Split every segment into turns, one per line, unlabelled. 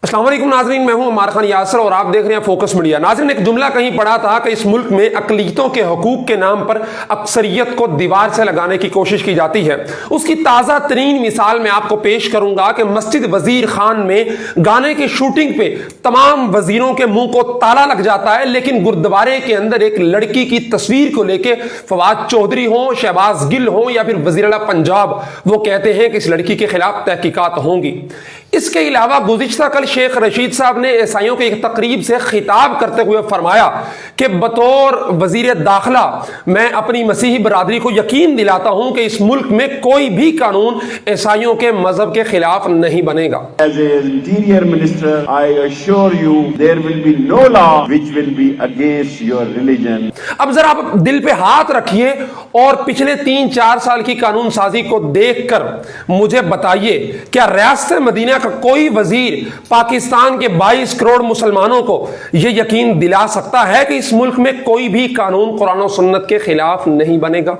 अस्सलाम वालेकुम नाज़रीन, मैं हूं अमार खान यासर और आप देख रहे हैं फोकस मीडिया। नाज़रीन, एक जुमला कहीं पढ़ा था कि इस मुल्क में अक़लियतों के हकूक़ के नाम पर अक्सरियत को दीवार से लगाने की कोशिश की जाती है। उसकी ताज़ा तरीन मिसाल मैं आपको पेश करूंगा कि मस्जिद वज़ीर खान में गाने की शूटिंग पे तमाम वज़ीरों के मुंह को ताला लग जाता है, लेकिन गुरुद्वारे के अंदर एक लड़की की तस्वीर को लेके फवाद चौधरी हो, शहबाज गिल हो या फिर वज़ीर आला पंजाब, वो कहते हैं कि इस लड़की के खिलाफ तहकीकात होंगी। इसके अलावा गुज़िश्ता कल शेख रशीद साहब ने ईसाइयों की एक तकरीब से खिताब करते हुए फरमाया कि बतौर वज़ीर दाखिला मैं अपनी मसीही बरादरी को यकीन दिलाता हूं कि इस मुल्क में कोई भी कानून ईसाइयों के मजहब के खिलाफ नहीं बनेगा।
As an interior minister, I assure you there will be no law which will be against your religion.
अब जरा आप दिल पे हाथ रखिए और पिछले 3-4 साल की कानून साजी को देखकर मुझे बताइए, क्या रियासत मदीना का कोई वजीर पाकिस्तान के 22 करोड़ मुसलमानों को यह यकीन दिला सकता है कि इस मुल्क में कोई भी कानून कुरान और सुन्नत के खिलाफ नहीं बनेगा?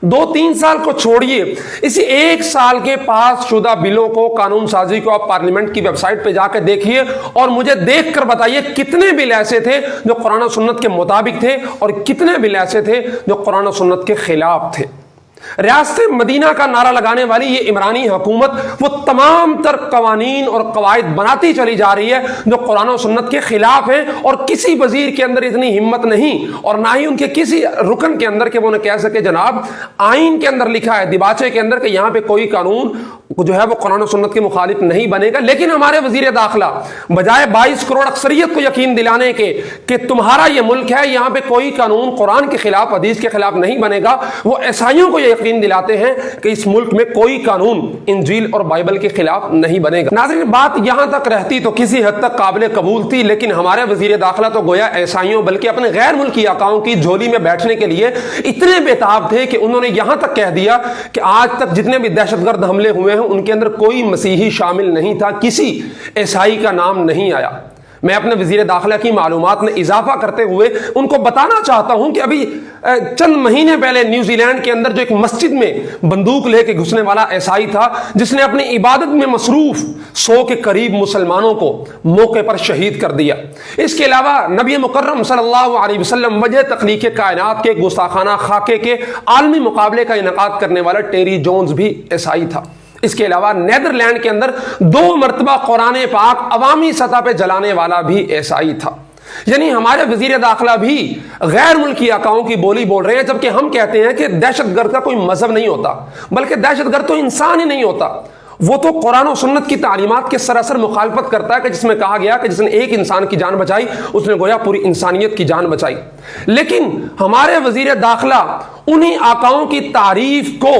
2-3 साल को छोड़िए, इसी 1 साल के पास शुदा बिलों को, कानून साजी को आप पार्लियामेंट की वेबसाइट पे जाकर देखिए और मुझे देखकर बताइए कितने बिल ऐसे थे जो कुरान और सुन्नत के मुताबिक थे और कितने बिल ऐसे थे जो कुरान और सुन्नत के खिलाफ थे। रियासत मदीना का नारा लगाने वाली ये इमरानी हुकूमत वो तमाम तर कवानीन और कवायद बनाती चली जा रही है जो कुरान और सुन्नत के खिलाफ है, और किसी वजीर के अंदर इतनी हिम्मत नहीं और ना ही उनके किसी रुकन के अंदर के वो न कह सके जनाब आइन के अंदर लिखा है, दिबाचे के अंदर, कि यहाँ पे कोई कानून जो है वो कुरान और सुन्नत के मुखालिफ नहीं बनेगा। लेकिन हमारे वजीर दाखिला बजाय 22 करोड़ अक्सरियत को यकीन दिलाने के कि तुम्हारा ये मुल्क है, यहाँ पे कोई कानून कुरान के खिलाफ, हदीस के खिलाफ नहीं बनेगा, वो ईसाइयों को यकीन दिलाते हैं कि इस मुल्क में कोई कानून इंजील और बाइबल के खिलाफ नहीं बनेगा। नाज़रीन, बात यहां तक रहती तो किसी हद तक काबिल कबूल थी, लेकिन हमारे वजीर दाखिला तो गोया ईसाइयों बल्कि अपने गैर मुल्की आकाओं की झोली में बैठने के लिए इतने बेताब थे कि उन्होंने यहां तक कह दिया कि आज तक जितने भी दहशतगर्द हमले हुए हैं उनके अंदर कोई मसीही शामिल नहीं था, किसी ईसाई का नाम नहीं आया। मैं अपने वजीर दाखिला की मालूमात में इजाफा करते हुए उनको बताना चाहता हूं कि अभी चंद महीने पहले न्यूजीलैंड के अंदर जो एक मस्जिद में बंदूक लेके घुसने वाला ईसाई था जिसने अपनी इबादत में मसरूफ 100 के करीब मुसलमानों को मौके पर शहीद कर दिया। इसके अलावा नबी मुकर्रम सल्लल्लाहु अलैहि वसल्लम वजह तख्लीक कायनात के गुस्ताखाना खाके के आलमी मुकाबले का इनेकाद करने वाला टेरी जोन्स भी ईसाई था। इसके अलावा नीदरलैंड के अंदर 2 मरतबा कुरान पाक अवामी सतह पे जलाने वाला भी ईसाई था। यानी हमारे वजीर दाखिला भी गैर मुल्की आकाओं की बोली बोल रहे हैं, जबकि हम कहते हैं कि दहशतगर्द का कोई मजहब नहीं होता, बल्कि दहशतगर्द तो इंसान ही नहीं होता, वो तो कुरान और सुन्नत की तालीमात के सरासर मुखालफत करता है कि जिसमें कहा गया कि जिसने एक इंसान की जान बचाई उसने गोया पूरी इंसानियत की जान बचाई। लेकिन हमारे वजीर दाखिला उन्हीं आकाओं की तारीफ को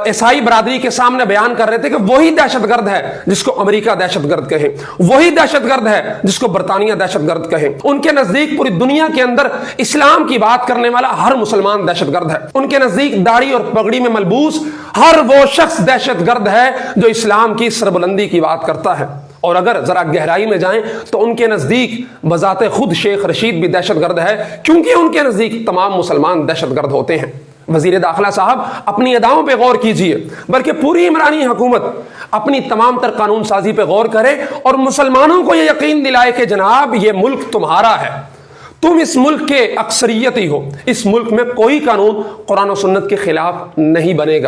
ईसाई बरादरी के सामने बयान कर रहे थे कि वही दहशतगर्द है जिसको अमेरिका दहशतगर्द कहे, वही दहशतगर्द है जिसको बरतानिया दहशतगर्द कहे। उनके नजदीक पूरी दुनिया के अंदर इस्लाम की बात करने वाला हर मुसलमान दहशतगर्द है। उनके नजदीक दाढ़ी और पगड़ी में मलबूस हर वो शख्स दहशतगर्द है जो इस्लाम की सरबुलंदी की बात करता है। और अगर जरा गहराई में जाएं तो उनके नजदीक बजाते खुद शेख रशीद भी दहशतगर्द है, क्योंकि उनके नजदीक तमाम मुसलमान दहशतगर्द होते हैं। वजीर दाखिला साहब अपनी अदाओं पे गौर कीजिए, बल्कि पूरी इमरानी हुकूमत अपनी तमाम तर कानून साजी पे गौर करे और मुसलमानों को यह यकीन दिलाए कि जनाब ये मुल्क तुम्हारा है, तुम इस मुल्क के अक्सरियत ही हो, इस मुल्क में कोई कानून कुरान और सुन्नत के खिलाफ नहीं बनेगा।